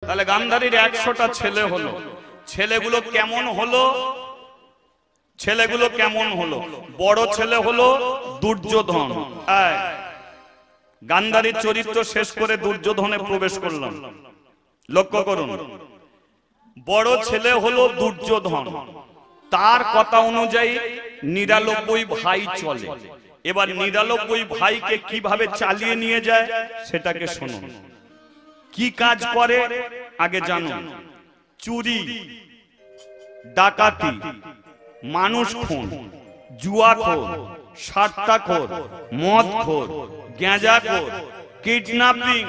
তাহলে গান্ধারীর 100টা ছেলে হলো। ছেলেগুলো কেমন হলো? ছেলেগুলো কেমন হলো? বড় ছেলে হলো দুর্যোধন। গান্ধারীর চরিত্র শেষ করে দুর্যোধনে প্রবেশ করলাম। লক্ষ্য করুন, বড় ছেলে হলো দুর্যোধন। তার কথা অনুযায়ী 99 ভাই চলে। এবার 99 ভাইকে কিভাবে চালিয়ে নিয়ে যায় সেটাকে শুনুন। কি কাজ করে আগে জানুন। চুরি, ডাকাতি, মানুষ খুন, জুয়াখোর, সাট্টাখোর, মদখোর, গাঁজাখোর, কিডন্যাপিং,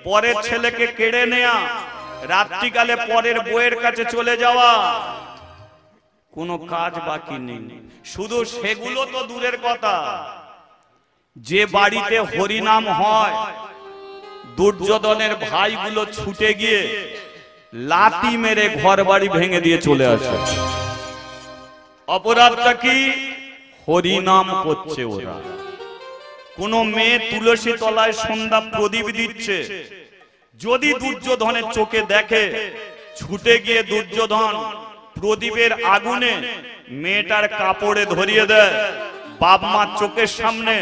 পরের ছেলেকে কেড়ে নেয়া, রাত্রিকালে পরের বউয়ের কাছে চলে যাওয়া, কোনো কাজ বাকি নেই। শুধু সেগুলো তো দূরের কথা, যে বাড়িতে হরিনাম হয় দুর্যোধনের ভাইগুলো ছুটে গিয়ে লাথি মেরে ঘর বাড়ি ভেঙে দিয়ে চলে আসে। অপরাধটা কি? হরিনাম করছে ওরা। কোন মেয়ে তুলসী তলায় সন্ধ্যা প্রদীপ দিচ্ছে, যদি দুর্যোধনের চোখে দেখে, ছুটে গিয়ে দুর্যোধন প্রদীপের আগুনে মেয়েটার কাপড়ে ধরিয়ে দেয়। বাপ মার চোখের সামনে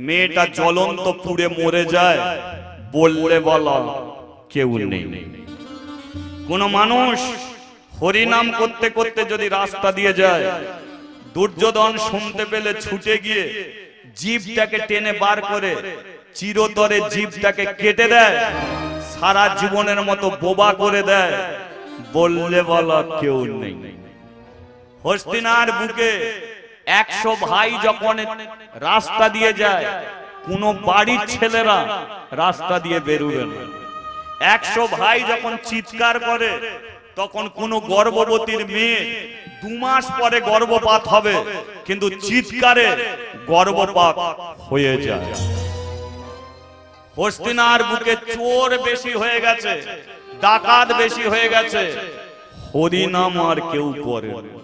মেয়েটা জ্বলন্ত পুড়ে মরে যায়। বললে বলা কেউ নেই। কোন মানুষ হরিনাম করতে করতে যদি রাস্তা দিয়ে যায়, দুর্যোধন শুনতে পেলে ছুটে গিয়ে জিভটাকে টেনে বার করে চিরতরে জিভটাকে কেটে দেয়, সারা জীবনের মতো বোবা করে দেয়। বললে বলা কেউ নেই। হস্তিনার বুকে 100 ভাই যখন রাস্তা দিয়ে যায়, কোন বাড়ির ছেলেরা রাস্তা দিয়ে বেরোবে না। 100 ভাই যখন চিৎকার করে, তখন কোন গর্ভবতীর মেয়ে 2 মাস পরে গর্ভপাত হবে, কিন্তু চিৎকারে গর্ভপাত হয়ে যায়। হস্তিনার বুকে চোর বেশি হয়ে গেছে, ডাকাত বেশি হয়ে গেছে, হরিনাম আর কেউ করে না।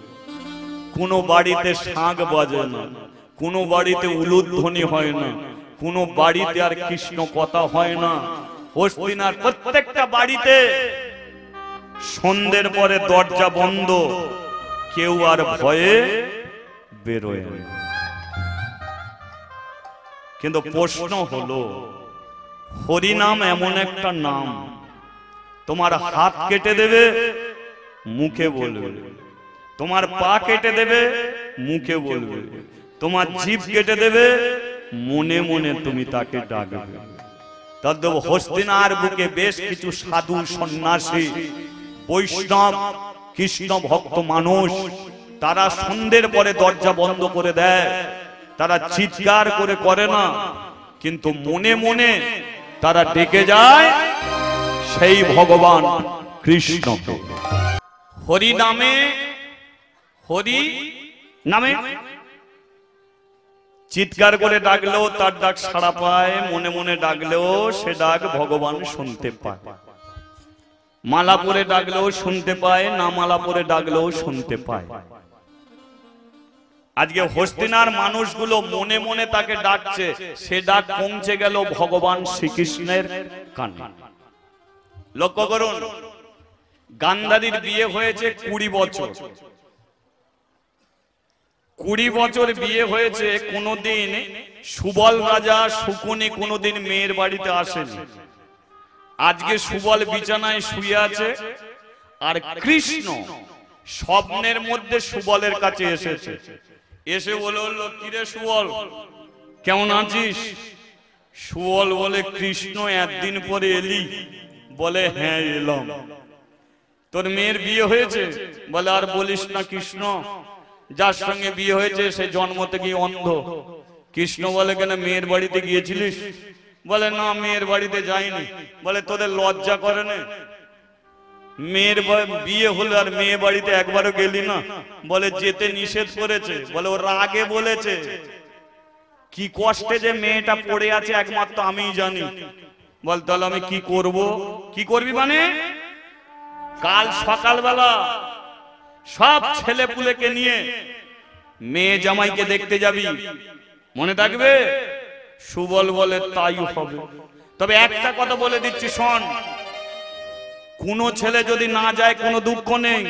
কোন বাড়িতে শাঁখ বাজে না, কোন বাড়িতে উলুধ্বনি হয় না, কোন বাড়িতে আর কৃষ্ণ কথা হয় না। হস্তিনার প্রত্যেকটা বাড়িতে সন্ধ্যের পরে দরজা বন্ধ, কেউ আর ভয়ে বেরোয় না। কিন্তু প্রশ্ন হলো, হরিনাম এমন একটা নাম, তোমার হাত কেটে দেবে, মুখে বলবে, তোমার পা কেটে দেবে, মুখে বলবে, তোমার জিভ কেটে দেবে, মনে মনে তুমি তাকে ডাকবে। তদ্দেব হস্তিনার বুকে বেশ কিছু সাধু, সন্ন্যাসী, বৈষ্ণব, কৃষ্ণ ভক্ত মানুষ, তারা সন্ধ্যের পরে দরজা বন্ধ করে দেয়। তারা চিৎকার করে করে না, কিন্তু মনে মনে তারা ডেকে যায় সেই ভগবান কৃষ্ণকে। হরি নামে, হরি নামে চিৎকার করে ডাকলেও তার ডাক সাড়া পায়, মনে মনে ডাকলেও সে ডাক ভগবান শুনতে পায়। মালা পরে ডাকলেও শুনতে পায়, না মালা পরে ডাকলেও শুনতে পায়। আজকে হস্তিনার মানুষগুলো মনে মনে তাকে ডাকছে, সে ডাক পৌঁছে গেল ভগবান শ্রীকৃষ্ণের কানে। লক্ষ্য করুন, গান্ধারীর বিয়ে হয়েছে 20 বছর। 20 বছর বিয়ে হয়েছে, কোনদিন সুবল রাজা শকুনি কোনদিন মেয়ের বাড়িতে আসেনি। আজকে সুবল বিছানায় শুয়ে আছে, আর কৃষ্ণ স্বপ্নের মধ্যে সুবলের কাছে এসেছে। এসে বলল, কিরে সুবল, কেমন আছিস? সুবল বলে, কৃষ্ণ একদিন পরে এলি? বলে, হ্যাঁ এলাম। তোর মেয়ের বিয়ে হয়েছে? বলে, আর বলিস না, কৃষ্ণ যার সঙ্গে বিয়ে হয়েছে সে জন্ম থেকে অন্ধ। কৃষ্ণ বলে, কেন মেয়ের বাড়িতে গিয়েছিলিস? বলে, না মেয়ের বাড়িতে যাইনি। বলে, তোদের লজ্জা করে না? মেয়ের বিয়ে হলো আর মেয়ে বাড়িতে একবারও গেলি না? বলে, যেতে নিষেধ করেছে। বলে, ওর আগে বলেছে। কি কষ্টে যে মেয়েটা পড়ে আছে একমাত্র আমিই জানি। বল, তাহলে আমি কি করব? কি করবি মানে? কাল সকালবেলা সব ছেলে পুলেকে নিয়ে মেয়ে জামাইকে দেখতে যাবি, মনে থাকবে? সুবল বলে, তাই হবে। তবে একটা কথা বলে দিচ্ছি, শোন, কোনো ছেলে যদি না যায় কোনো দুঃখ নেই,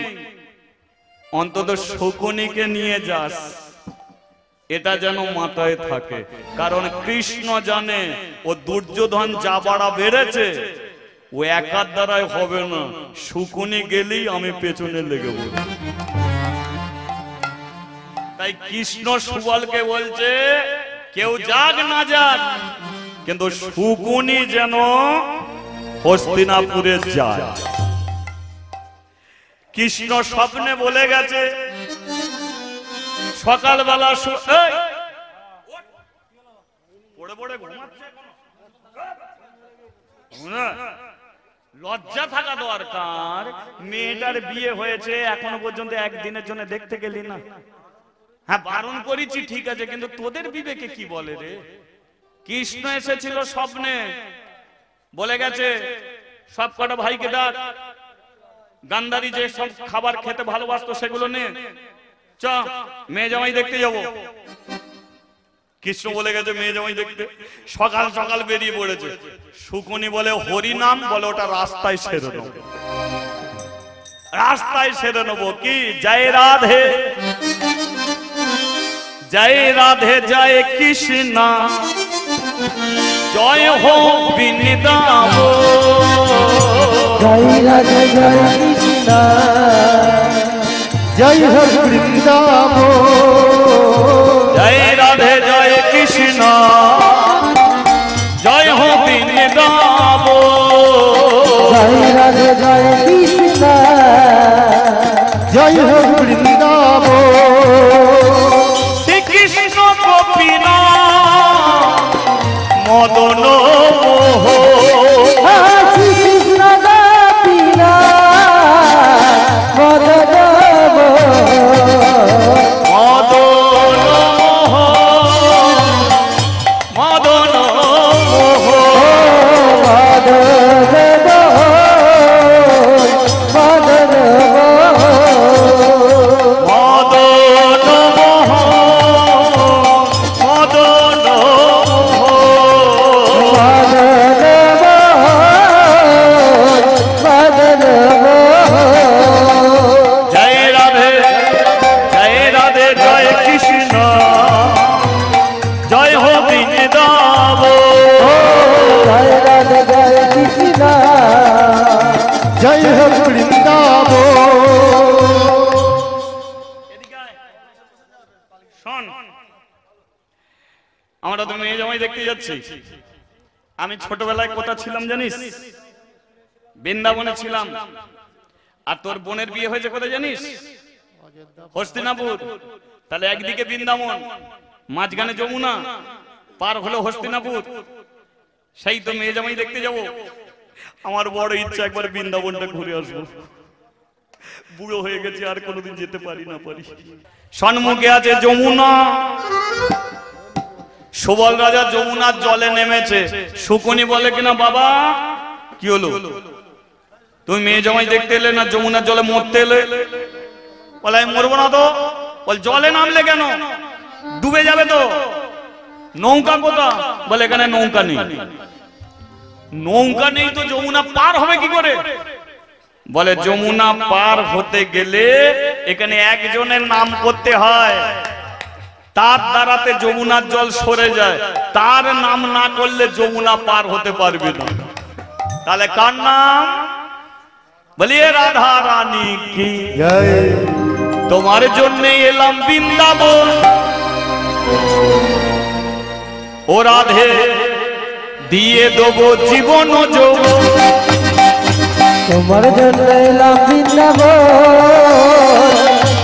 অন্তত শকুনিকে নিয়ে যাস, এটা যেন মাথায় থাকে। কারণ কৃষ্ণ জানে ও দুর্যোধন যা বাড়া বেড়েছে ও একার দ্বারাই হবে না, শকুনি গেলেই আমি পেছনে লেগে পড়ব। তাই কৃষ্ণ সুবলকে বলছে কেউ যাক না যাক, কিন্তু শকুনি যেন হস্তিনাপুরে যায়। কৃষ্ণ স্বপ্নে বলে গেছে সকালবেলা লজ্জা থাকা দরকার। মেয়েটার বিয়ে হয়েছে, এখনো পর্যন্ত একদিনের জন্য দেখতে গেলি না। হ্যাঁ বারণ করেছি ঠিক আছে, কিন্তু তোদের বিবেকে কি বলে রে? কৃষ্ণ এসেছিল স্বপ্নে, বলে গেছে সব কটা ভাইকে ডাক, গান্ধারী যে সব খাবার খেতে ভালোবাসতো সেগুলো নে, চ মেয়ে জামাই দেখতে যাব। কৃষ্ণ বলে গেছে মেয়ে জামাই দেখতে, সকাল সকাল বেরিয়ে পড়েছে। শকুনি বলে হরি নাম, বলে ওটা রাস্তায় সেরে নেবো, রাস্তায় সেরে নেবো। কি জয় রাধে জয় রাধে জয় কৃষ্ণ জয় হো বৃন্দাবন, জয় রাধে জয় কৃষ্ণ জয় হো বৃন্দাবন, জয় রাধে জয় কৃষ্ণ জয় হো বৃন্দাবন, জয় রাধে জয় কৃষ্ণ জয় হো বৃন্দাবন, শ্রীকৃষ্ণ গোপীনা মদন মোহ, শ্রীকৃষ্ণ গোপীনা মদন মদন মোহ, মদন মোহ, জয় হো বৃন্দাবন। শোন, আমরা তো মেয়ে জামাই দেখতে যাচ্ছি। আমি ছোটবেলায় কোথা ছিলাম জানিস? বৃন্দাবনে ছিলাম। আর তোর বোনের বিয়ে হয়েছে কোথায় জানিস? হস্তিনাপুর। তাহলে একদিকে বৃন্দাবন, মাঝখানে যমুনা, পার হলো হস্তিনাপুর। সেই তো মেয়ে জামাই দেখতে যাব। আমার বড় ইচ্ছা একবার বৃন্দাবনটা ঘুরে আসবো। বুড়ো হয়ে গেছে, আর কোনোদিন যেতে পারি না পারি। সম্মুখে আছে যমুনা। সুবল রাজা যমুনার জলে নেমেছে। শকুনি বলে কিনা বাবা কি হলো, তুমি মেয়ে জামাই দেখতে এলে না যমুনার জলে মরতে এলে? বলে আমি মরবো না তো। বল জলে নামলে কেন? ডুবে যাবে তো। নৌকা কোথা? বলে এখানে নৌকা নেই। নৌকা নেই তো যমুনা পার হবে কি করে? বলে যমুনা পার হতে গেলে এখানে একজনের নাম করতে হয়, তার দ্বারাতে যমুনার জল সরে যায়। তার নাম না করলে যমুনা পার হতে পারবে না। তাহলে কার নাম? বলিয়ে রাধা রানী কি জয়। তোমার জন্য এলাম বৃন্দাবন, ও রাধে দিয়ে দেবো জীবন যৌবন, তোমার জন্য এলাম বৃন্দাবন,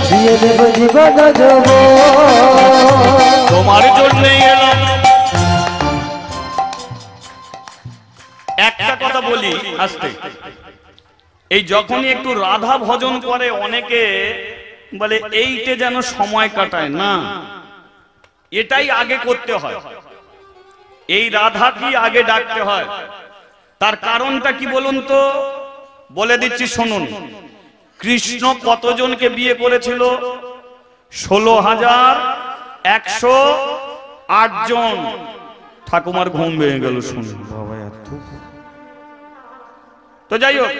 দিয়ে দেব জীবন যৌবন, তোমার জন্য এলাম। একটা কথা বলি আস্তে, এই যখনই একটু রাধা ভজন করে অনেকে বলে এইটা যেন সময় কাটায় না, এটাই আগে করতে হয়। এই রাধা কি আগে ডাকতে হয়। তার কারণটা কি বলুন তো? বলে দিচ্ছি শুনুন। কৃষ্ণ কতজনকে বিয়ে করেছিল? 16,108 জন। ঠাকুমার ঘুম ভেঙে গেল শুনে। তো যাই হোক,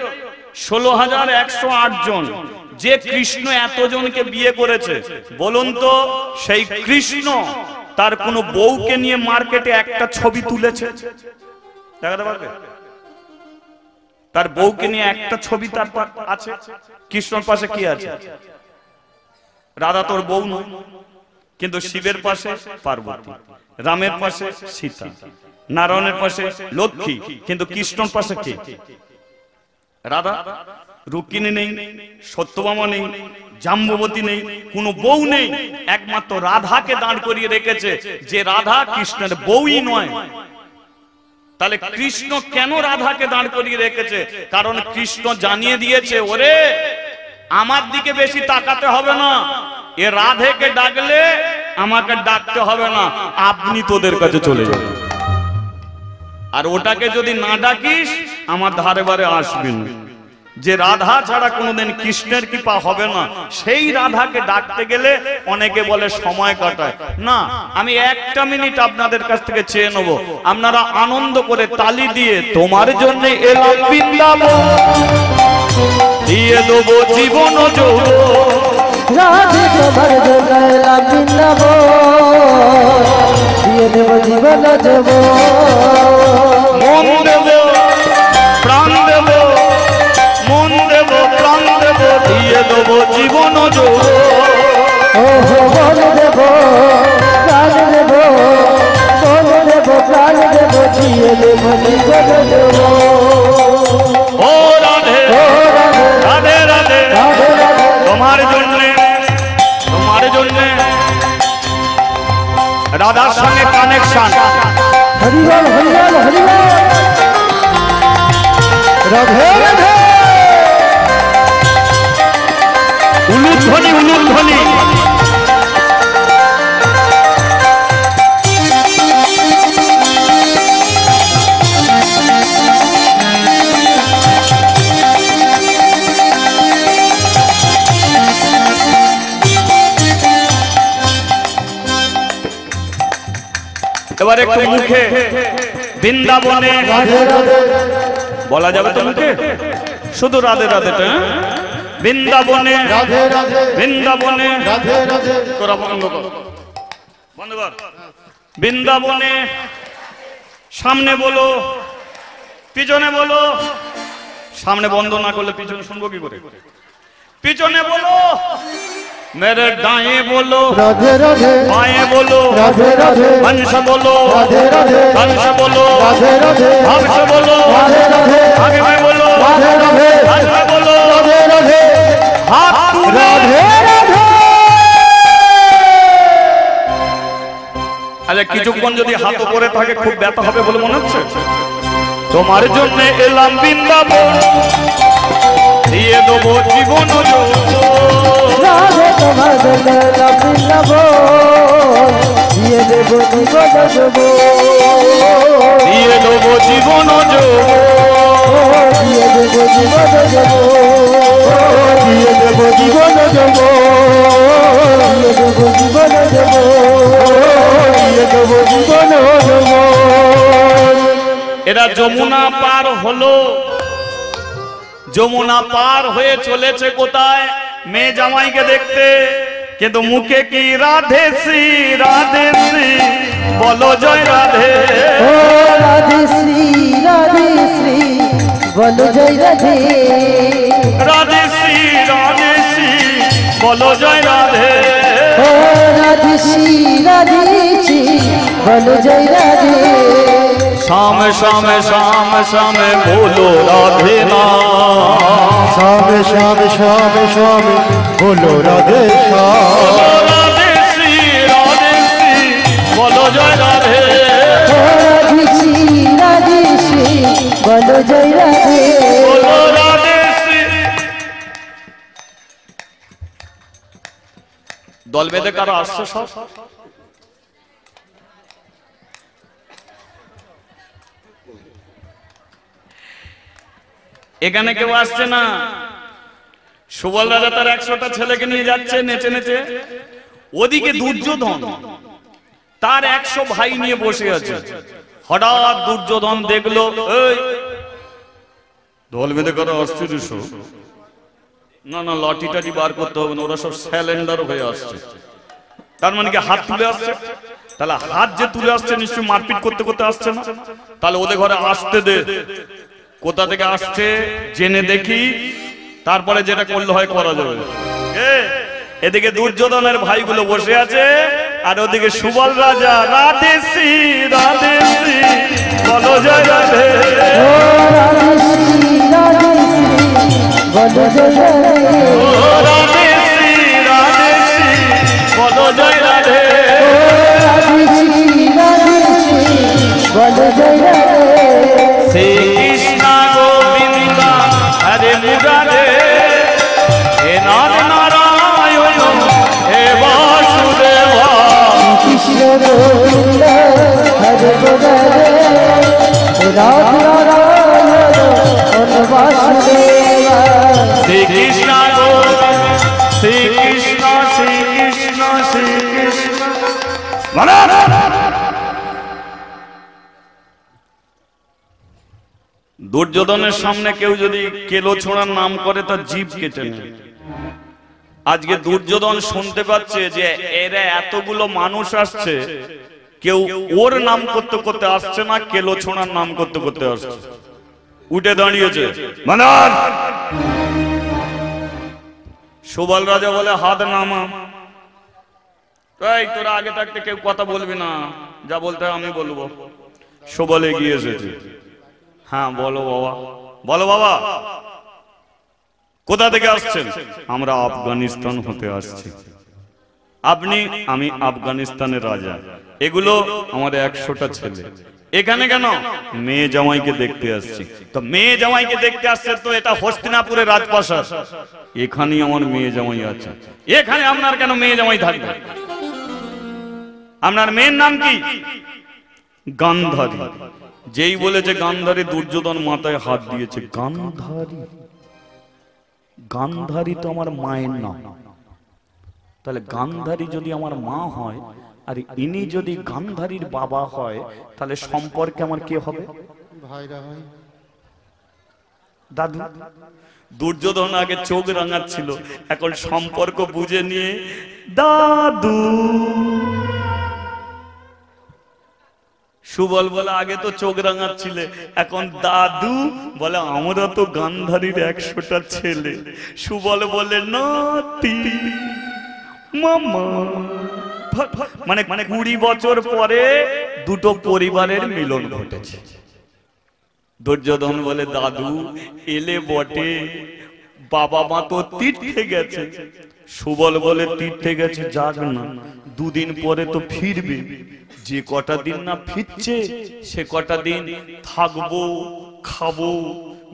16,108 জন। যে কৃষ্ণ এতজনকে বিয়ে করেছে, বলুন তো সেই কৃষ্ণ তার কোন বউকে নিয়ে মার্কেটে একটা ছবি তুলেছে? দেখাতে পারবে? তার বউকে নিয়ে একটা ছবি তার আছে? কৃষ্ণর পাশে কি আছে? রাধা তোর বউ নয়, কিন্তু শিবের পাশে পার্বতী, রামের পাশে সীতা, নারায়ণের পাশে লক্ষ্মী, কিন্তু কৃষ্ণর পাশে কে? রাধা। রুক্মিণী নেই, সত্যভামা নেই, জাম্ববতী নেই, কোনো বউ নেই, একমাত্র রাধাকে দাঁড় করিয়ে রেখেছে, যে রাধা কৃষ্ণের বউই নয়। তাহলে কৃষ্ণ কেন রাধাকে দাঁড় করিয়ে রেখেছে? কারণ কৃষ্ণ জানিয়ে দিয়েছে, ওরে আমার দিকে বেশি তাকাতে হবে না, এ রাধেকে ডাকলে আমাকে ডাকতে হবে না, আপনি তোদের কাছে চলে যাবেন, আর ওটাকে যদি না ডাকিস আমার ধারে বারে আসবেন। যে রাধা ছাড়া কোনোদিন কৃষ্ণের কৃপা হবে না, সেই রাধাকে ডাকতে গেলে অনেকে বলে সময় কাটায় না। আমি একটা মিনিট আপনাদের কাছ থেকে চেয়ে নেব, আপনারা আনন্দ করে তালি দিয়ে তোমার জন্য এলাম বৃন্দাবন, দিয়ে দেবো জীবন যৌবন, রাধে তোমার জন্য এলাম বৃন্দাবন, দিয়ে দেব জীবন যৌবন, মন দেব প্রাণ দেব, মন দেব প্রাণ দেব, দিয়ে দেবো জীবন যৌবন, ওহো মন দেব প্রাণ দেব, মন দেব প্রাণ দেব, দিয়ে দেব জীবন যৌবন। ও রাধে রাধে রাধে রাধে, তোমার জন্যে রাধার সঙ্গে কানেকশন। হরিবল হরিবল হরিবল, রাধে রাধে, উলুধ্বনি উলুধ্বনি। এবারে একটু মুখে বৃন্দাবনে বলা যাবে তো, মুখে শুধু রাধে রাধেটা, বৃন্দাবনে বৃন্দাবনে তোরা বন্ধ কর, বন্ধ কর। বৃন্দাবনে সামনে বলো, পিছনে বলো। সামনে বন্ধ না করলে পিছনে শুনবো কি করে? পিছনে বলো, मेरे दाएं बोलो राधे राधे, बाएं बोलो राधे राधे, हंस बोलो राधे राधे, हंस बोलो राधे राधे, हंस बोलो राधे राधे, आगे में बोलो राधे राधे, हंस में बोलो राधे राधे, हाथ तुलो राधे राधे। আরে কিছুক্ষণ যদি হাত উপরে থাকে খুব ব্যথা হবে বলে মনে হচ্ছে। তোমার জন্য এলাম বৃন্দাবন, দিয়ে দেবো জীবন রাধে তোমার জন্য এলাম বৃন্দাবন, দিয়ে দেব জীবন যৌবন, দিয়ে দেবো জীবন দিয়ে দেব জীবন যৌবন, দিয়ে দেব জীবন যৌবন, দিয়ে দেব জীবন যৌবন, দিয়ে দেব জীবন যৌবন। এরা যমুনা পার হলো, যমুনা পার হয়ে চলেছে কোথায়? মেয়ে জামাইকে দেখতে, কিন্তু মুখে কি রাধে শ্রী বলো জয় রাধে। ও রাধে শ্রী বলো জয় রাধে, রাধে শ্রী বলো জয় রাধে। ও রাধে শ্রী বলো জয় রাধে। शाम शाम शाम शाम बोलो राधे नाम, शाम शाम शाम शाम बोलो राधे बोलो राधे श्री बोलो जय राधे। राधे श्री बोलो जय राधे, बोलो राधे श्री। दल बेदे कारो आसছে সব? এখানে কেউ আসছে না। সুবল রাজা তার 100টা ছেলেকে নিয়ে যাচ্ছে নেচে নেচে, ওদিকে দুর্যোধন তার 100 ভাই নিয়ে বসে আছে। হঠাৎ দুর্যোধন দেখলো, এই ঢোল বেঁধে করা অস্থির না না, লাঠি টাঠি বার করতে হবে না, ওরা সব স্যালেন্ডার হয়ে আসছে। তার মানে কি হাত তুলে আসছে? তাহলে হাত যে তুলে আসছে নিশ্চয়ই মারপিট করতে করতে আসছে না। তাহলে ওদের ঘরে আসতে দে, কোথা থেকে আসছে জেনে দেখি, তারপরে যেটা করলে হয় করা যাবে। এদিকে দুর্যোধনের ভাইগুলো বসে আছে, আর ওদিকে সুবল রাজা রাধে শ্রী রাধে শ্রী বলো জয় রাধে, রাধে শ্রী রাধে শ্রী বলো জয় রাধে, রাধে শ্রী রাধে শ্রী বলো জয় রাধে, রাধে শ্রী রাধে শ্রী বলো জয় রাধে, শ্রী কৃষ্ণ গোবিন্দ হরে মুরারে, হে নাথ নারায়ণ হে বাসুদেব, কৃষ্ণ গোবিন্দ হরে মুরারে, রাধে নারায়ণ হরে বাসুদেব, শ্রী কৃষ্ণ শ্রী কৃষ্ণ শ্রী কৃষ্ণ শ্রী কৃষ্ণ। দুর্যোধনের সামনে কেউ যদি কেলো ছোড়ার নাম করে তার জিভ কেটে নেয়। আজকে দুর্যোধন শুনতে পাচ্ছে যে এরা এতগুলো মানুষ আসছে, কেউ ওর নাম করতে করতে আসছে না, কেলো ছোড়ার নাম করতে করতে আসছে। উঠে দাঁড়িয়েছে, মানার। সুবল রাজা বলে হাত নামা। এই তোরা আগে থাকতে কেউ কথা বলবি না, যা বলতে হয় আমি বলবো। সুবল এগিয়ে এসেছে। হ্যাঁ বলো বাবা, বলো বাবা, কোথা থেকে আসছেন? আমরা আফগানিস্তান হতে আসছি। আপনি? আমি আফগানিস্তানের রাজা। এগুলো আমার 100টা ছেলে। এখানে কেন? মেয়ে জামাইকে দেখতে আসছি। তো মেয়ে জামাইকে দেখতে আসছে তো এটা হস্তিনাপুরের রাজপ্রাসাদ, এখানেই আমার মেয়ে জামাই আছে। এখানে আপনার কেন মেয়ে জামাই থাকবে? আপনার মেয়ের নাম কি? গান্ধারী। যেই বলেছে গান্ধারী, দুর্যোধন মাথায় হাত দিয়েছে। গান্ধারী? গান্ধারী তো আমার মায়ের নাম। তাহলে গান্ধারী যদি আমার মা হয় আর ইনি যদি গান্ধারীর বাবা হয়, তাহলে সম্পর্কে আমার কে হবে? ভাইরা ভাই। দাদু। দুর্যোধন আগে চোখ রাঙাচ্ছিল, এখন সম্পর্ক বুঝে নিয়ে দাদু। সুবল বলে আগে তো চোখ রাঙাচ্ছিলে, এখন দাদু বলে আমরা তো গান্ধারীর 100টা ছেলে। সুবল বলে নাতি মামা। মানে 20 বছর পরে দুটো পরিবারের মিলন ঘটেছে। দুর্যোধন বলে দাদু এলে বটে, বাবা মা তো তীর্থে গেছে। সুবল বলে তীর্থে গেছে যাক না, 2 দিন পরে তো ফিরবে। যে কটা দিন না ফিরছে সে কটা দিন থাকবো, খাবো,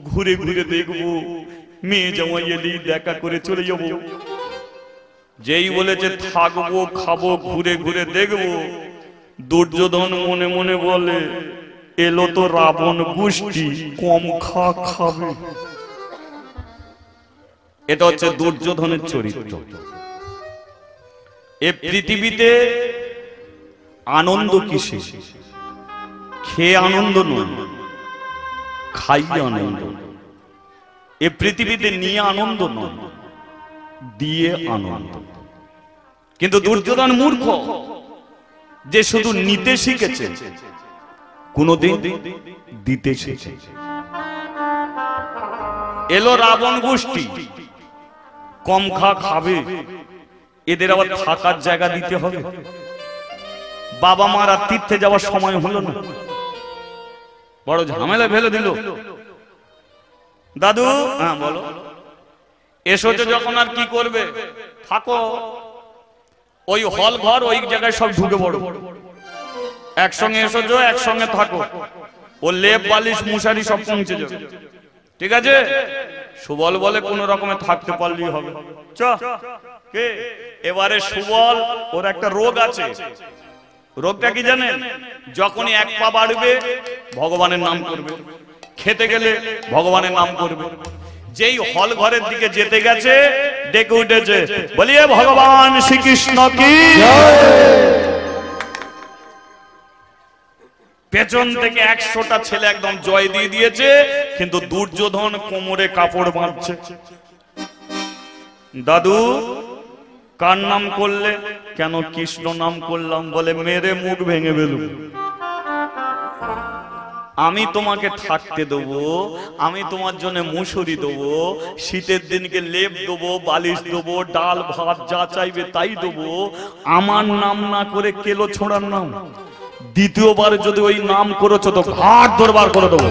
ঘুরে ঘুরে দেখবো, মেয়ে জামাই এলেই দেখা করে চলে যাব। যেই বলেছে থাকবো, খাবো, ঘুরে ঘুরে দেখবো, দুর্যোধন মনে মনে বলে এলো তো রাবণ গোষ্ঠী, কম খাবে। এটা হচ্ছে দুর্যোধনের চরিত্র। এ পৃথিবীতে আনন্দ কিসে? খেয়ে আনন্দ নয়, খাইয়ে আনন্দ। এ পৃথিবীতে নিয়ে আনন্দ নয়, দিয়ে আনন্দ। কিন্তু দুর্যোধন মূর্খ যে শুধু নিতে শিখেছে, কোনদিন দিতে শিখেছে। এলো রাবণ গোষ্ঠী, কম খাবে, এদের আবার থাকার জায়গা দিতে হবে। বাবা মারা তীর্থে যাওয়ার সময় হলো না, বড় ঝামেলা ফেলে দিল। দাদু হ্যাঁ বলো, এসেছে যখন আর কি করবে, থাকো। ওই হল ঘর ওই জায়গায় সব ঢুকে পড়ো, একসঙ্গে এসেছো, একসঙ্গে থাকো। ও লেপ বালিশ মুশারি সব পৌঁছে যাবে, ঠিক আছে? সুবল বলে কোন রকমে থাকতে পারলেই হবে। চ কে এবারে সুবল, ওর একটা রোগ আছে। রোগটা কি জানেন? যখনই 1 পা বাড়বে ভগবানের নাম করবে, খেতে গেলে ভগবানের নাম করবে। যেই হল ঘরের দিকে যেতে গেছে ডেকে উঠেছে, বলিয়ে ভগবান শ্রীকৃষ্ণ কি জয়। পেছন থেকে 100টা ছেলে একদম জয় দিয়ে দিয়েছে। কিন্তু দুর্যোধন কোমরে কাপড় বাঁধছে। দাদু কার নাম করলে? কেন কৃষ্ণ নাম করলাম। বলে মেরে মুখ ভেঙে ফেলুন। আমি তোমাকে থাকতে দেবো, আমি তোমার জন্য মুসুরি দেবো, শীতের দিনকে লেপ দেবো, বালিশ দেবো, ডাল ভাত যা চাইবে তাই দেবো। আমার নাম না করে কেলো ছোড়ার নাম। দ্বিতীয়বার যদি ওই নাম করেছো তো ঘাট দরবার করে দেবো।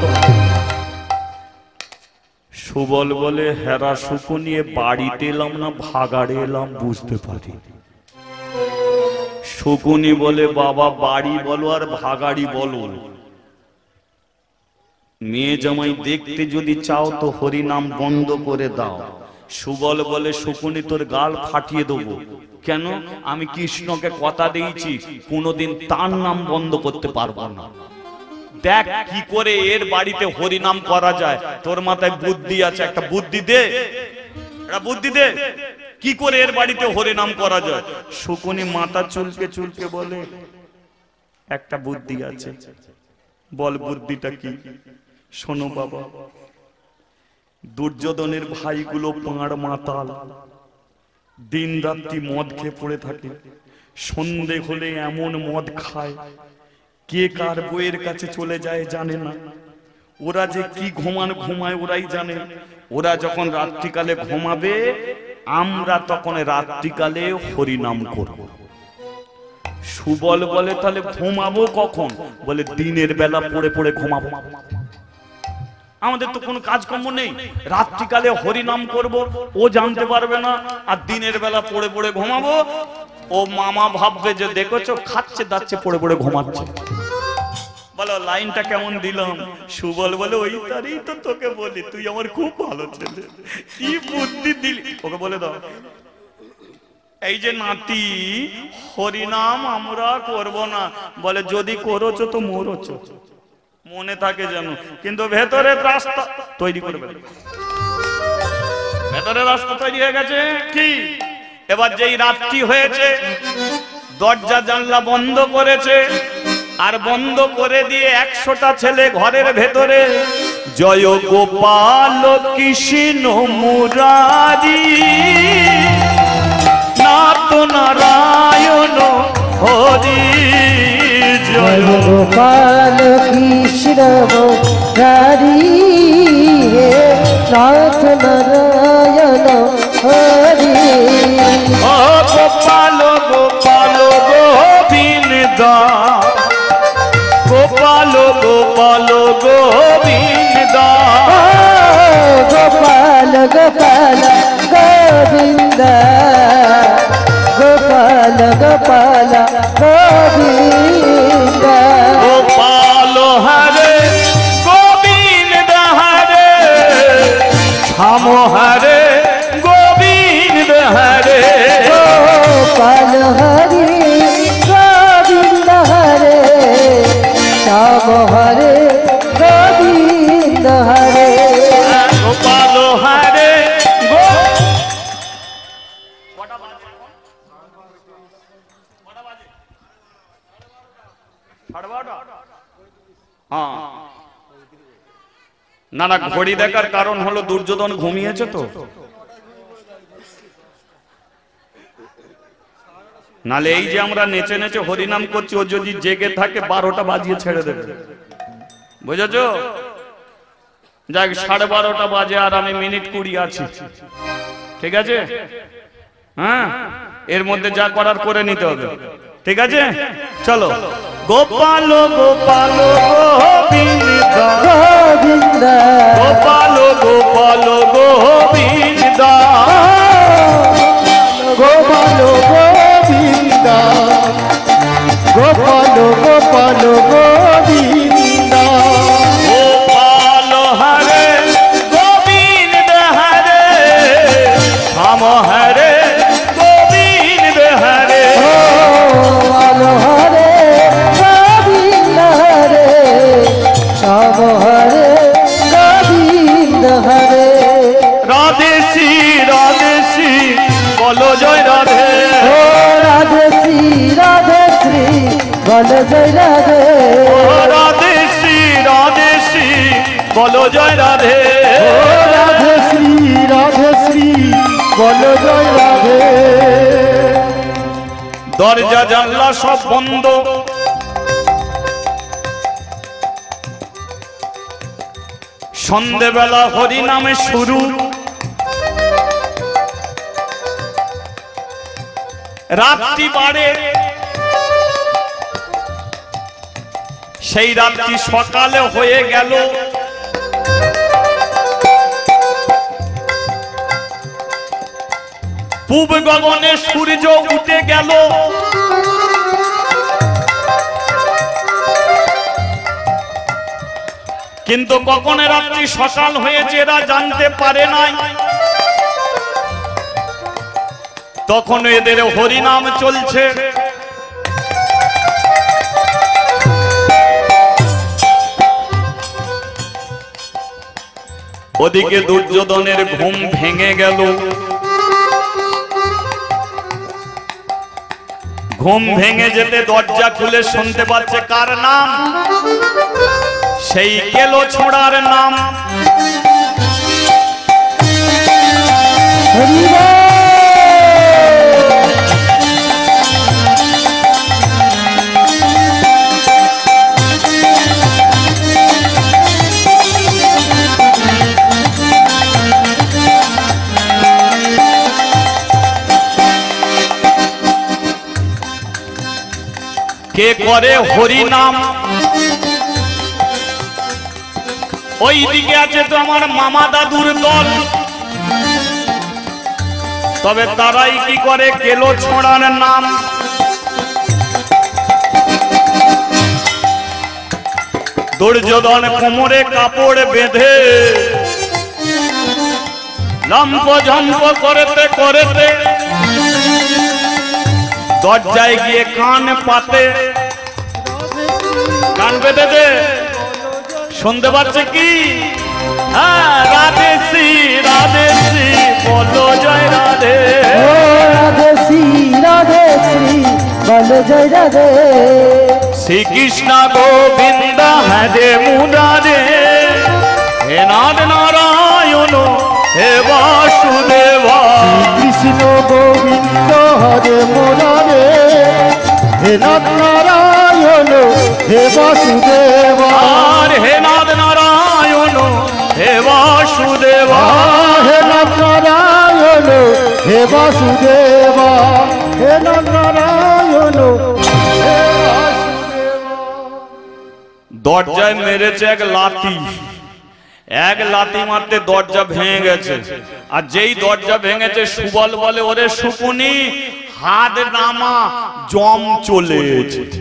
সুবল বলে হেরা শুকু নিয়ে বাড়িতে এলাম না ভাগাড়ে এলাম বুঝতে পারি। শকুনি বলে বাবা বাড়ি বলো আর ভাগাড়ি বলো, মেয়ে জামাই দেখতে যদি চাও তো হরিনাম বন্ধ করে দাও। সুবল বলে শকুনি তোর গাল ফাটিয়ে দেবো। কেন? আমি কৃষ্ণকে কথা দিয়েছি কোনোদিন তার নাম বন্ধ করতে পারবো না। দেখ কি করে এর বাড়িতে হরিনাম করা যায়। তোর মাথায় বুদ্ধি আছে, একটা বুদ্ধি দে, একটা বুদ্ধি দে, কি করে এর বাড়িতে হরিনাম করা যায়। শকুনি মাথা চুলকে চুলকে বলে একটা বুদ্ধি আছে। বল বুদ্ধিটা কি? শোনো বাবা, দুর্যোধনের ভাইগুলো পাঁড় মাতাল, দিন রাত্রি মদ খেয়ে পড়ে থাকে। সন্ধে হলে এমন মদ খায় কে কার বইয়ের কাছে চলে যায় জানে না। ওরা যে কি ঘুমায় ওরাই জানে। ওরা যখন রাত্রিকালে ঘুমাবে আমরা তখন রাত্রিকালে হরিনাম করব। সুবল বলে তাহলে ঘুমাবো কখন? বলে দিনের বেলা পড়ে পড়ে ঘুমাবো। আমাদের তো কোনো কাজকর্ম নেই, রাত্রিকালে হরিনাম করব, ও জানতে পারবে না, আর দিনের বেলা পড়ে পড়ে ঘুমাবো। ও মামা ভাববে যে দেখেছো খাচ্ছে দাচ্ছে পড়ে পড়ে ঘুমাচ্ছে। বলো লাইনটা কেমন দিলাম? সুবল বলে ওই তারই তো তোকে বলি, তুই আমার খুব ভালো ছেলে, কি বুদ্ধি দিলি। ওকে বলে দাও এই যে নাতি হরিনাম আমরা করব না। বলে যদি করেছো তো মরেছো, মনে থাকে যেন, কিন্তু ভেতরে রাস্তা তৈরি করবে। ভেতরে রাস্তা তৈরি হয়ে গেছে কি? এবার যেই রাত্রি হয়েছে দরজা জানলা বন্ধ করেছে, আর বন্ধ করে দিয়ে 100টা ছেলে ঘরের ভেতরে জয় গোপাল কৃষ্ণ মুরারি নাথ নারায়ণ হরি। জয় গোপাল কৃষ্ণ মুরারি নাথ নারায়ণ হরি। ও গোপাল গোপাল গোবিন্দ, গোপাল গোপাল গোবিন্দ, গোপাল গোপাল গোবিন্দ, গোপাল গোপাল গোবিন্দ। গোপাল হরে গোবিন্দ হরে শ্যাম হরে গোবিন্দ হরে। গোপাল হরে গোবিন্দ হরে শ্যাম হরে গোবিন্দ হরে। গোপাল হরে না না ঘড়ি দেখার কারণ হলো দুর্যোধন ঘুমিয়েছে তো, নালে এই যে আমরা নেচে নেচে হরিনাম করছি ও যদি জেগে থাকে 12টা বাজিয়ে ছেড়ে দেবে, বুঝেছো? যাক 12:30 বাজে আর আমি মিনিট 20 আছি, ঠিক আছে? হ্যাঁ, এর মধ্যে যা করার করে নিতে হবে, ঠিক আছে? চলো। গোপাল গোপাল গোবিন্দ গোবিন্দ, গোপাল গোপাল গোবিন্দ, গোপাল গোবিন্দ, গোপাল গোপাল গোবিন্দ, গোপাল হরে গোবিন্দ হরে শ্যাম হরে গোবিন্দ হরে। গোপাল হরে গোবিন্দ হরে শ্যাম হরে গোবিন্দ হরে। রাধে শ্রী বলো জয় রাধে। ও রাধে শ্রী বল জয় রাধে। ও রাধে শ্রী বলো জয় রাধে। ও রাধে শ্রী বলো জয় রাধে। দরজা জানলা সব বন্ধ, সন্ধেবেলা হরি নামে শুরু, রাত্রি বাড়ে, সেই রাত্রি সকালে হয়ে গেল। পূব গগনে সূর্য উঠে গেল, কিন্তু কখন রাত্রি সকাল হয়েছে এরা জানতে পারে নাই। তখন এদের হরিনাম চলছে। ওদিকে দুর্যোধনের ঘুম ভেঙে গেল। ঘুম ভেঙে যেতে দরজা খুলে শুনতে পাচ্ছে কার নাম? সেই কেলো ছোড়ার নাম। কে করে হরি নাম? ওই দিকে আছে তো আমার মামা দাদুর দল, তবে তারাই কি করে কেলো ছোড়ার নাম। দুর্যোধন কোমরে কাপড় বেঁধে লম্প ঝম্প করতে করতে দরজায় গিয়ে কান পাতে, কান পেতেছে, শুনতে পাচ্ছে কি? হ্যাঁ, রাধে শ্রী বলো জয় রাধে। ও রাধে শ্রী বলো জয় রাধে। শ্রীকৃষ্ণ গোবিন্দ হরে মুরারে, হে নাথ নারায়ণ হে বাসুদেবা। কৃষ্ণ গোবিন্দ হরে মুরারে, হে নাথ নারায়ণ হে বাসুদেবা। আর হে নাথ নারায়ণ হে বাসুদেবা। হে নাথ নারায়ণ হে বাসুদেবা। হে নাথ নারায়ণ হে বাসুদেবা। দরজায় মেরেছে এক লাথি, এক লাথি মারতে দরজা ভেঙে গেছে। আর যেই দরজা ভেঙেছে সুবল বলে, ওরে সুপুনি হাত নামা, জম চলে এসেছে।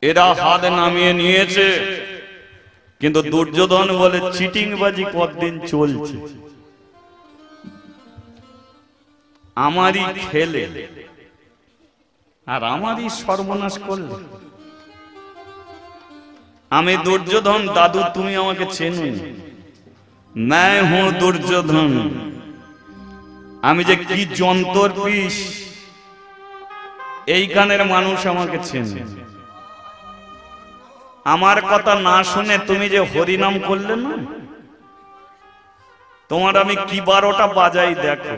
এরা হাত নামিয়ে নিয়েছে, কিন্তু দুর্যোধন বলে চিটিংবাজি কতদিন চলছে, আমারই খেলে আর আমারই সর্বনাশ করলে। আমি দুর্যোধন দাদু, তুমি আমাকে চেনো? मैं हूं দুর্যোধন। আমি যে কি যন্তর পিস, এইখানের মানুষ আমাকে চেনে। আমার কথা না শুনে তুমি যে হরিনাম করলে না, তোমার আমি কি 12টা বাজাই দেখো।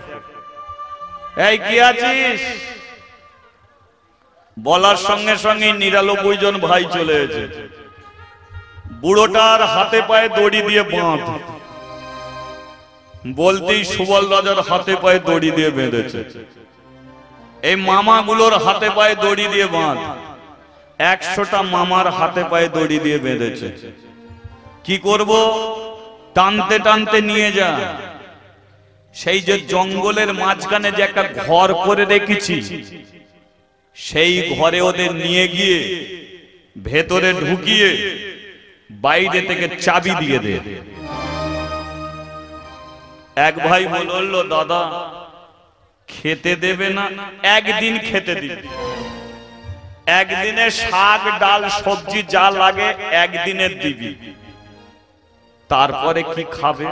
এই কি আছিস? বলার সঙ্গে সঙ্গে 99 জন ভাই চলে এসেছে। বুড়োটার হাতে পায়ে দড়ি দিয়ে বাঁধ, বলতেই সুবল রাজার হাতে পায়ে দড়ি দিয়ে বেঁধেছে। এই মামাগুলোর হাতে পায়ে দড়ি দিয়ে বাঁধ, 100টা মামার হাতে পায়ে দড়ি দিয়ে বেঁধেছে। কি করব? টানতে টানতে নিয়ে যা। সেই যে জঙ্গলের মাঝখানে যে একটা ঘর করে রেখেছি, সেই ঘরে ওদের নিয়ে গিয়ে ভেতরে ঢুকিয়ে বাইরে থেকে চাবি দিয়ে দে। এক ভাই বলল, দাদা খেতে দেবে না? একদিন খেতে দিবে, একদিনে শাক ডাল সবজি যা লাগে একদিনের দিবি, তারপরে কি খাবে?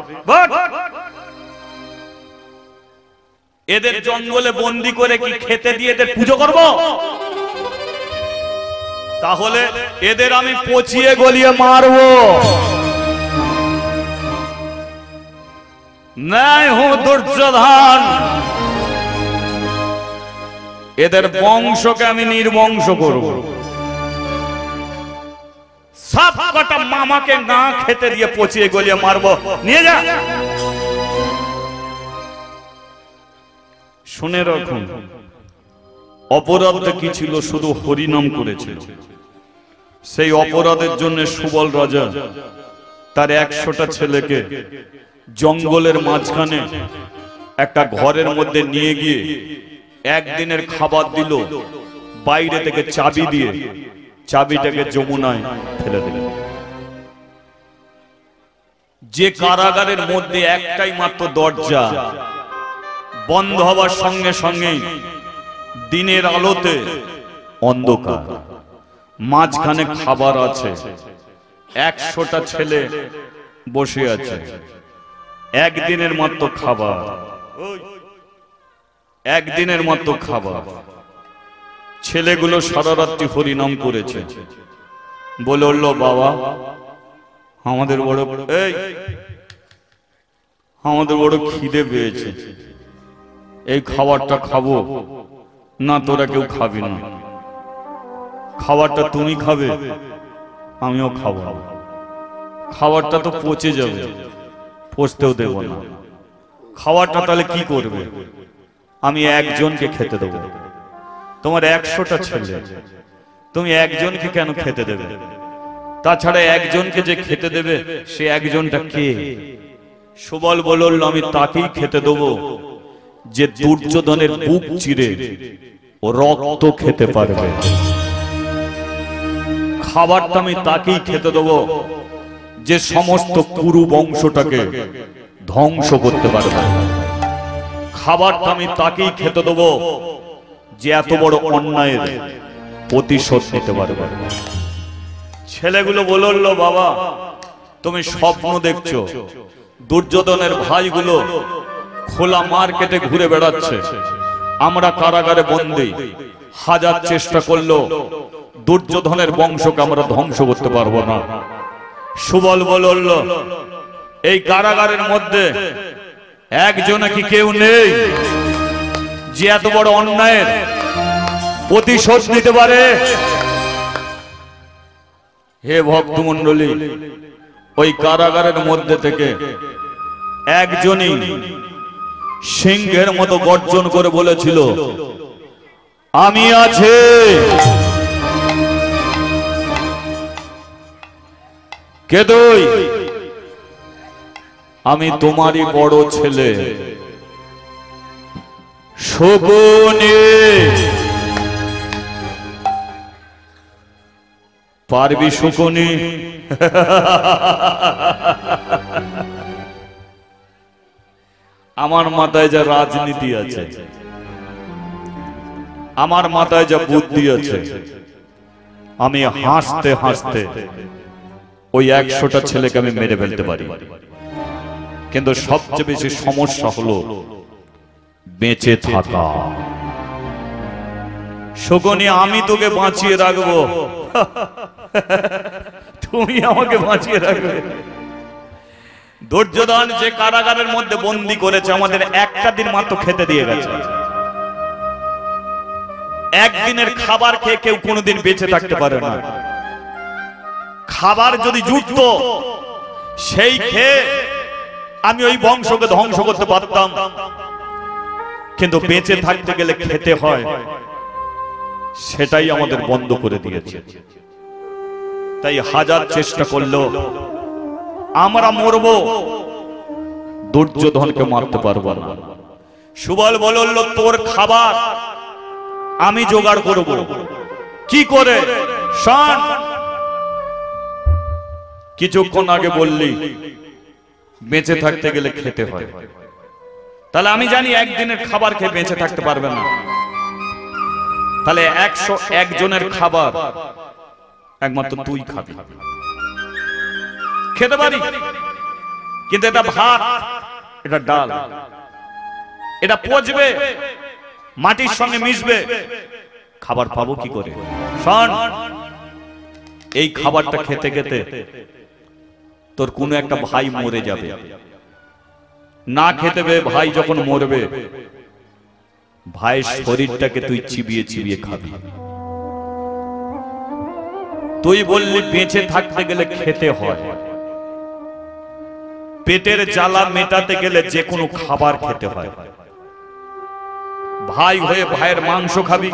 এদের জঙ্গলে বন্দি করে কি খেতে দিয়ে এদের পুজো করব? তাহলে এদের আমি পচিয়ে গলিয়ে মারবো। নাই হো দুর্যোধন, এদের বংশকে আমি নির্বংশ করব। সব কটা মামাকে না খেতে দিয়ে পচিয়ে গলিয়ে মারবো। নিয়ে যা। শুনে রাখুন, অপরাধটা কি ছিল? শুধু হরিনাম করেছিল। সেই অপরাধের জন্য সুবল রাজা তার 100টা ছেলেকে জঙ্গলের মাঝখানে একটা ঘরের মধ্যে নিয়ে গিয়ে একদিনের খাবার দিল, বাইরে থেকে চাবি দিয়ে চাবিটাকে যমুনায় ফেলে দিল। যে কারাগারের মধ্যে একটাই মাত্র দরজা, বন্ধ হওয়ার সঙ্গে সঙ্গেই দিনের আলোতে অন্ধকার, মাঝখানে খাবার আছে, 100টা ছেলে বসে আছে, একদিনের মাত্র খাবার, একদিনের মাত্র খাবার। ছেলেগুলো সারা রাত্রি হরিনাম করেছে। বলল, বাবা আমাদের বড় খিদে পেয়েছে, এই খাবারটা খাবো না, তোরা কেউ খাবি না। খাবারটা তুমি খাবে, আমিও খাবো। খাবারটা তো পচে যাবে, পচতেও দেব না। খাবারটা তাহলে কি করবে? আমি একজনকে খেতে দেবো। তোমার 100টা ছেলে, তুমি একজনকে কেন খেতে দেবে? তাছাড়া একজনকে যে খেতে দেবে সে একজনটা কে? সুবল বলল, আমি তাকেই খেতে দেবো যে দুর্যোধনের বুক চিরে ও রক্ত খেতে পারবে। খাবারটা আমি তাকেই খেতে দেবো যে সমস্ত কুরু বংশটাকে ধ্বংস করতে পারবে। খাবারটা আমি তাকেই খেতে দেবো যে এত বড় অন্যায়ের প্রতিশোধ নিতে পারবে। ছেলেগুলো বলল, বাবা তুমি স্বপ্ন দেখছো, দুর্যোধনের ভাইগুলো খোলা মার্কেটে ঘুরে বেড়াচ্ছে, আমরা কারাগারে বন্দী, হাজার চেষ্টা করলো দুর্যোধনের বংশকে আমরা ধ্বংস করতে পারবো না। সুবল বলল, এই কারাগারের মধ্যে একজন কি কেউ নেই যে এত বড় অন্যায়ের প্রতিশোধ নিতে পারে? হে ভক্তমণ্ডলী, ওই কারাগারের মধ্যে থেকে একজনই সিংহের মতো গর্জন করে বলেছিল, আমি আছে। কে তুই? আমি তোমারই বড় ছেলে শকুনি। পারবি শকুনি? আমার মাথায় যা রাজনীতি আছে, আমার মাথায় যা বুদ্ধি আছে, আমি হাসতে হাসতে ওই 100টা ছেলেকে আমি মেরে ফেলতে পারি। কিন্তু সবচেয়ে বেশি সমস্যা হলো বেঁচে থাকা। শকুনি, আমি তোকে বাঁচিয়ে রাখবো, তুমি আমাকে বাঁচিয়ে রাখবে। দুর্যোধন যে কারাগারের মধ্যে বন্দী করেছে, আমাদের একটা দিন মাত্র খেতে দিয়ে গেছে। একদিনের খাবার খেয়ে কেউ কোনোদিন বেঁচে থাকতে পারে না। খাবার যদি জুটত, সেই খেয়ে আমি ওই বংশকে ধ্বংস করতে পারতাম, কিন্তু বেঁচে থাকতে গেলে খেতে হয়, সেটাই আমাদের বন্ধ করে দিয়েছে। তাই হাজার চেষ্টা করলো আমরা মরবো, দুর্যোধনকে মারতে পারবো না। সুবল বলল, তোর খাবার আমি জোগাড় করব। কি করে? শোন, কিছুক্ষণ আগে বললি বেঁচে থাকতে গেলে খেতে হয়, তাহলে আমি জানি একদিনের খাবার খেয়ে বেঁচে থাকতে পারবে না। তাহলে 101 জনের খাবার একমাত্র তুই খাবি। খেতে পারি, কিন্তু এটা ভাত, এটা ডাল, এটা পচবে, মাটির সঙ্গে মিশবে, খাবার পাবো কি করে? শোন, এই খাবারটা খেতে খেতে তোর কোনো একটা ভাই মরে যাবে, না খেতে পেয়ে ভাই যখন মরবে, ভাইয়ের শরীরটাকে তুই চিবিয়ে চিবিয়ে খাবি। তুই বললি বেঁচে থাকতে গেলে খেতে হয়, পেটের জ্বালা মেটাতে গেলে যে কোনো খাবার খেতে হয়। ভাই হয়ে ভাইয়ের মাংস খাবি,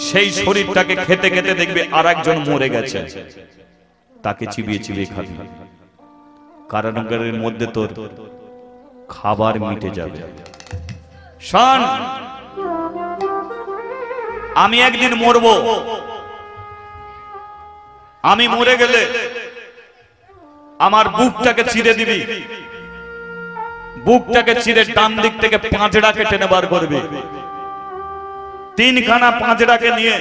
সেই শরীরটাকে খেতে খেতে দেখবি আর একজন মরে গেছে, তাকে চিবিয়ে চিবিয়ে খাবি। কারাগারের মধ্যে তোর খাবার মিটে যাবে। শোন, আমি একদিন মরব, আমি মরে গেলে আমার বুকটাকে চিরে দিবি, বুকটাকে চিরে ডান দিক থেকে পাঁজড়াকে টেনে বার করবি, তিনখানা পাঁজড়াকে নিয়ে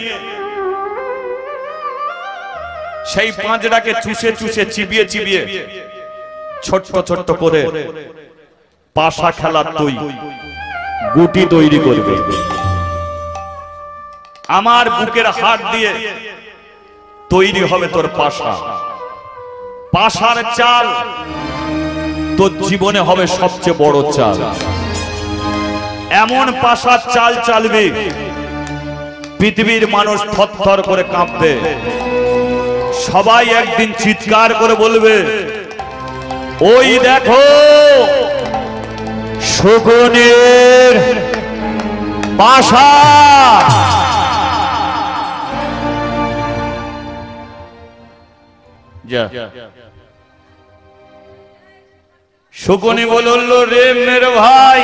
সেই পাঁজড়াকে চুষে চুষে চিবিয়ে চিবিয়ে ছোট্ট ছোট্ট করে পাশা খেলার তুই গুটি তৈরি করবে। আমার বুকের হাড় দিয়ে তৈরি হবে তোর পাশা। পাশার চাল তোর জীবনে হবে সবচেয়ে বড় চাল। এমন পাশার চাল চালবি, পৃথিবীর মানুষ থরথর করে কাঁপবে। সবাই একদিন চিৎকার করে বলবে, ওই দেখো শকুনের পাশা। শকুনি বলল, রে মের ভাই,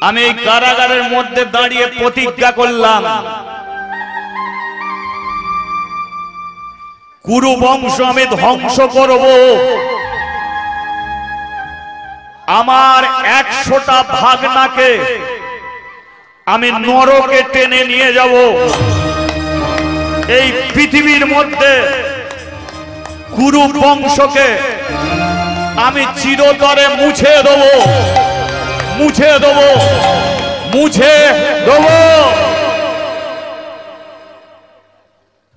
আমি এই কারাগারের মধ্যে দাঁড়িয়ে প্রতিজ্ঞা করলাম, কুরু বংশ আমি ধ্বংস করব। আমার 100টা ভাগনাকে আমি নরকে টেনে নিয়ে যাব। এই পৃথিবীর মধ্যে কুরু বংশকে আমি চিরতরে মুছে দেব, মুছে দেব, মুছে দেব।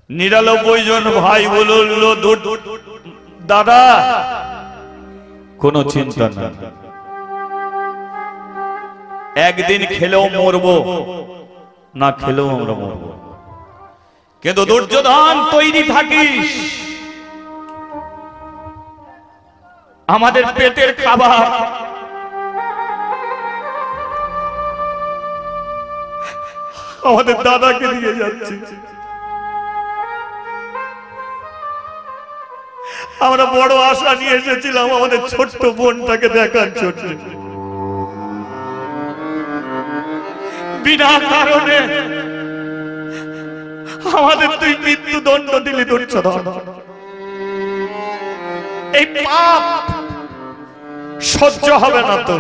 99 জন ভাই বলল, দাদা কোনো চিন্তা না, একদিন খেলেও মরবো, না খেলেও আমরা মরবো, কিন্তু দুর্যোধন তৈরি থাকিস, আমাদের পেটের খাবার আমাদের দাদাকে দিয়ে যাচ্ছে। আমরা বড় আশা নিয়ে এসেছিলাম আমাদের ছোট্ট বোনটাকে দেখার জন্য, বিনা কারণে আমাদের তুই মৃত্যুদণ্ড দিলি দুর্যোধন। এই পাপ সহ্য হবে না তো।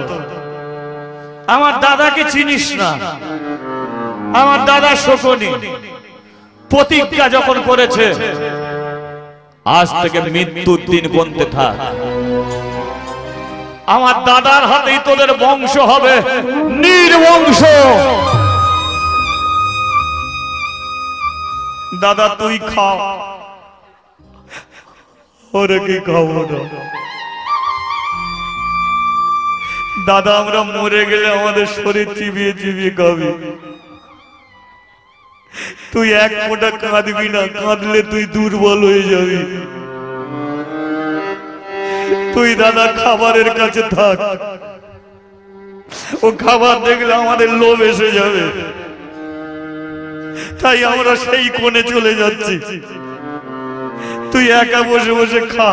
আমার দাদাকে চিনিস না, আমার দাদা শকুনি প্রতিজ্ঞা যখন করেছে, আজ থেকে মৃত্যুর দিন গুনতে থাক। আমার দাদার হাতেই তোদের বংশ হবে নির্বংশ। দাদা তুই খা, ওরে কি খাবো না। দাদা আমরা মরে গেলে আমাদের শরীর চিবিয়ে চিবিয়ে খাবি, তুই এক ফোঁটা কাঁদবি না, কাঁদলে তুই দুর্বল হয়ে যাবি। তুই দাদা খাবারের কাছে থাক, ও খাবার দেখলে আমাদের লোভ এসে যাবে, তাই আমরা সেই কোণে চলে যাচ্ছি। তুই একা বসে বসে খা,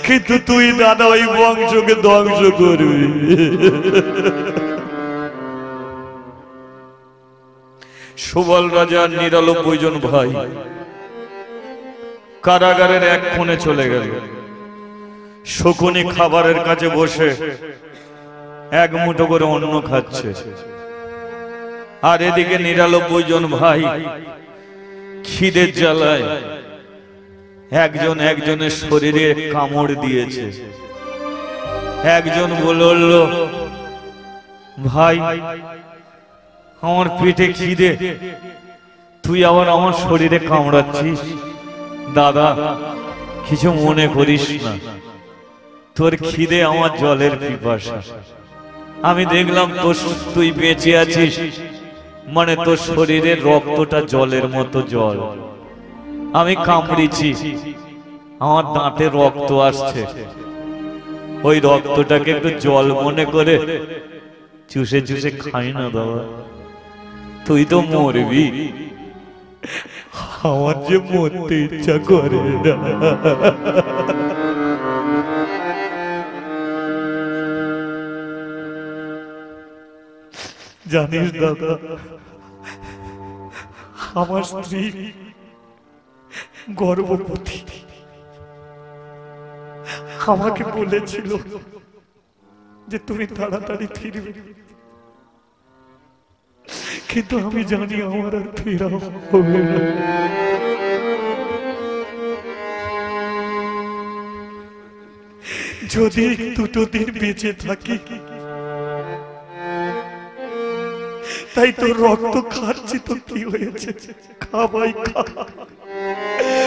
কিন্তু তুই দাদা ওই বংশকে ধ্বংস করবি। সুবল রাজার 99 জন ভাই কারাগারের এক কোণে চলে গেল। শকুনি খাবারের কাছে বসে এক মুঠো করে অন্ন খাচ্ছে, আর এদিকে 99 জন ভাই খিদের জ্বালায় একজন একজনের শরীরে কামড় দিয়েছে। একজন বলল, ভাই আমার পেটে খিদে, তুই আবার আমার শরীরে কামড়াচ্ছিস। দাদা কিছু মনে করিস না, তোর খিদে আমার জলের পিপাসা। আমি দেখলাম তুই বেঁচে আছিস, মানে তোর শরীরের রক্তটা জলের মতো জল। আমি কামড়েছি, আমার দাঁতে রক্ত আসছে, ওই রক্তটাকে একটু জল মনে করে চুষে চুষে খাই না দাদা। তুই তো মরবি, আমার যে মরতে ইচ্ছা করে না। জানিস দাদা, আমার স্ত্রী গর্ভবতী, আমাকে বলেছিল যে তুমি তাড়াতাড়ি ফিরবে, কিন্তু আমি জানি আমার আর ফেরা হবে না। যদি দুটো দিন বেঁচে থাকি, তাই তোর রক্ত খাচ্ছি, তো কি হয়েছে, খা ভাই খা,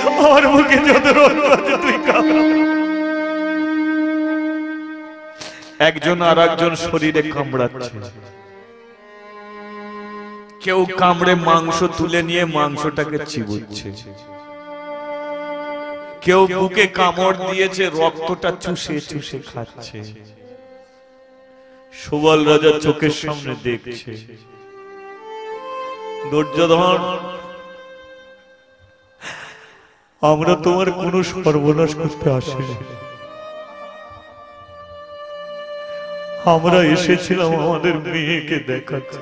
আমার মুখে যত রক্ত আছে তুই খা। একজন আর একজন শরীরে কামড়াচ্ছে, কেউ কামড়ে মাংস তুলে নিয়ে মাংসটাকে চিবুচ্ছে, কেউ বুকে কামড় দিয়েছে রক্তটা চুষে চুষে খাচ্ছে। সুবল রাজা চোখের সামনে দেখছে। দুর্যোধন, আমরা তোমার কোনো সর্বনাশ করতে আসিনি, আমরা এসেছিলাম আমাদের মেয়েকে দেখাতে।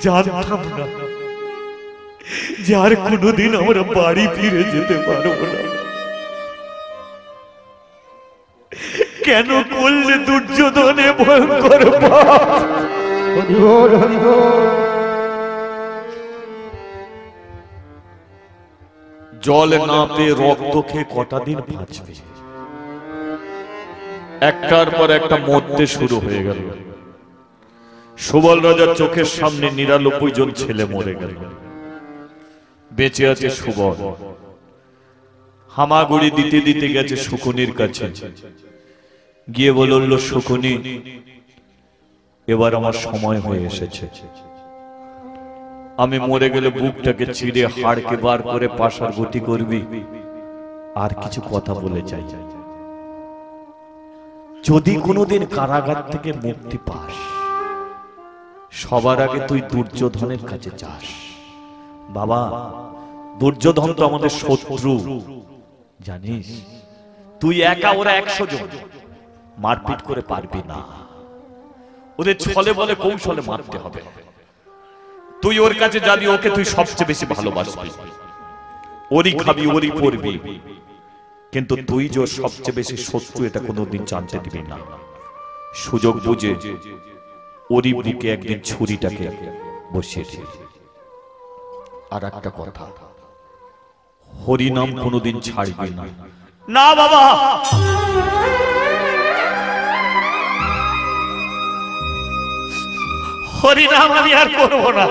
জানতাম না যার কোনোদিন আমরা বাড়ি ফিরে যেতে পারবো না। কেন করলে দুর্যোধনে ভয়ঙ্কর পাপ? হরি বল, হরি বল। জল না পেয়ে রক্ত খেয়ে কটা দিন বাঁচবে? একটার পর একটা মরতে শুরু হয়ে গেল। সুবল রাজার চোখের সামনে ৯৯ জন ছেলে মরে গেল, বেঁচে আছে সুবল। হামাগুড়ি দিতে দিতে গেছে শকুনির কাছে, গিয়ে বলল, শকুনি এবার আমার সময় হয়ে এসেছে, আমি মরে গেলে বুকটাকে ছিঁড়ে হাড়কে বার করে পাশার গুটি করবি, আর কিছু কথা বলে যাই। যদি কোনোদিন কারাগার থেকে মুক্তি পাস, সবার আগে তুই দুর্যোধনের কাছে যাস। বাবা, দুর্যোধন তো আমাদের শত্রু, জানিস? তুই একা, ওরা ১০০ জন, মারপিট করে পারবি না, ওদের ছলে বলে কৌশলে মারতে হবে। তুই ওর কাছে যাবি, ওকে তুই সবচেয়ে বেশি ভালোবাসবি, ওরই খাবি, ওরই পড়বি, কিন্তু তুই যে সবচেয়ে বেশি শত্রু এটা কোনোদিন জানতে দিবি না। সুযোগ বুঝে ওরই বুকে একদিন ছুরিটাকে বসিয়ে দিবি। আর একটা কথা, হরিনাম কোনোদিন ছাড়বি না। না বাবা, হরিনাম আমি আর করবো না।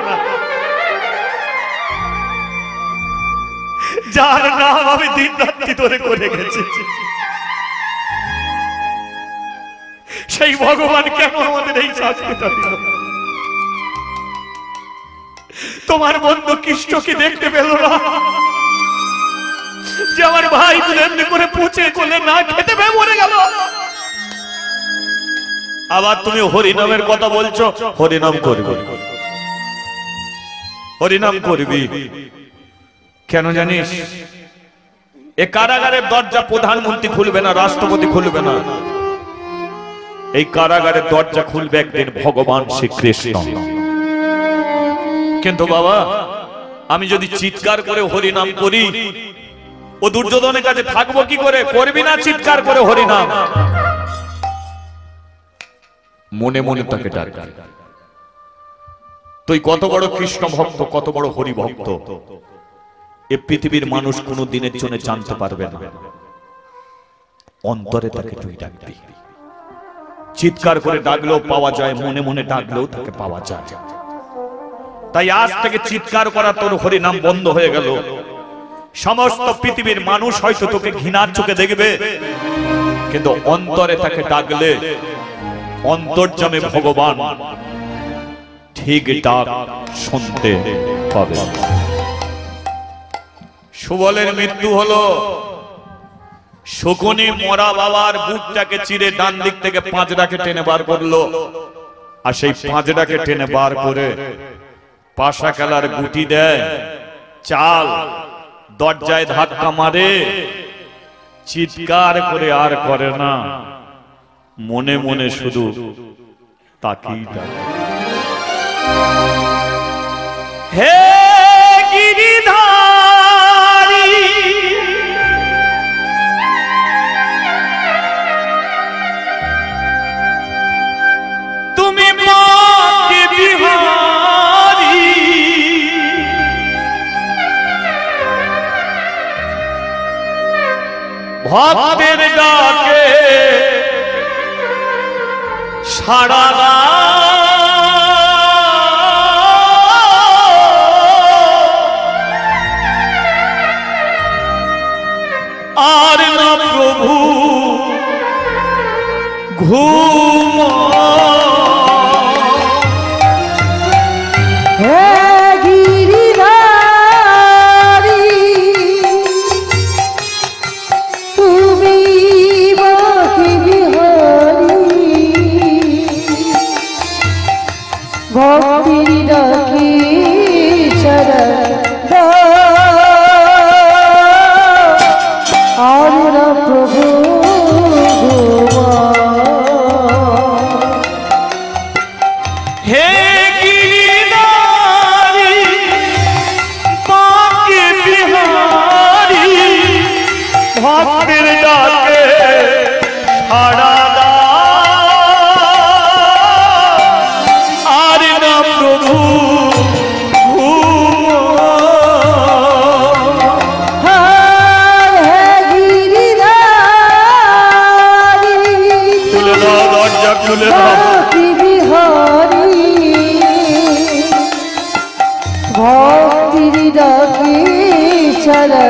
যার নাম আমি দিন রাত্রি ধরে করে গেছি, সেই ভগবান কেন আমাদের এই শাস্তিটা দিল? তোমার বন্ধু কৃষ্ণকে দেখতে পেল না যে আমার ভাই এমনি করে পুঁচে কোলে না খেতে পেয়ে মরে গেল? আবার তুমি হরিনামের কথা বলছো, হরিনাম করবি, হরিনাম করবি। কেন জানিস? এ কারাগারের দরজা প্রধানমন্ত্রী খুলবে না, রাষ্ট্রপতি খুলবে না, এই কারাগারের দরজা খুলবে একদিন ভগবান শ্রীকৃষ্ণ। কিন্তু বাবা, আমি যদি চিৎকার করে হরিনাম করি, ও দুর্যোধনের কাছে থাকবো কি করে? করবি না চিৎকার করে হরিনাম? মনে মনে তাকে ডাকবি, তুই কত বড় কৃষ্ণ ভক্ত, কত বড় হরি ভক্ত, এ পৃথিবীর মানুষ কোনো দিনের জন্য জানতে পারবে না। অন্তরে তাকে তুই ডাকবি, চিৎকার করে ডাকলেও পাওয়া যায়, মনে মনে ডাকলেও তাকে পাওয়া যায়। তাই আজ থেকে চিৎকার করা তোর হরিনাম বন্ধ হয়ে গেল। সমস্ত পৃথিবীর মানুষ হয়তো তোকে ঘৃণার চোখে দেখবে, কিন্তু অন্তরে তাকে ডাকলে অন্তর্যামী ভগবান ঠিক ডাক শুনতে পাবে। সুবলের মৃত্যু হলো। শকুনি মরা বাবার বুকটাকে চিরে ডান দিক থেকে পাঁজরাকে টেনে বার করলো, আর সেই পাঁজরাকে টেনে বার করে পাশা খেলার গুটি দেয়, চাল দরজায় ধাক্কা মারে, চিৎকার করে আর করে না, মনে মনে শুধু তাকেই ডাকে, হে গিরিধারী তুমি মাকে বিহারী, ভক্তের ডাকে সাড়া আর না প্রভু ঘুম, হে গিরিধারী তুমি মাকে বিহারী, ভক্তির ডাকে সাড়া আর না প্রভু হে গিরিধারী মাকে বিহারী, ভক্তের ডাকে সাড়া আর না প্রভু তুলে দাও। ভক্তির ডাকে ছাড়া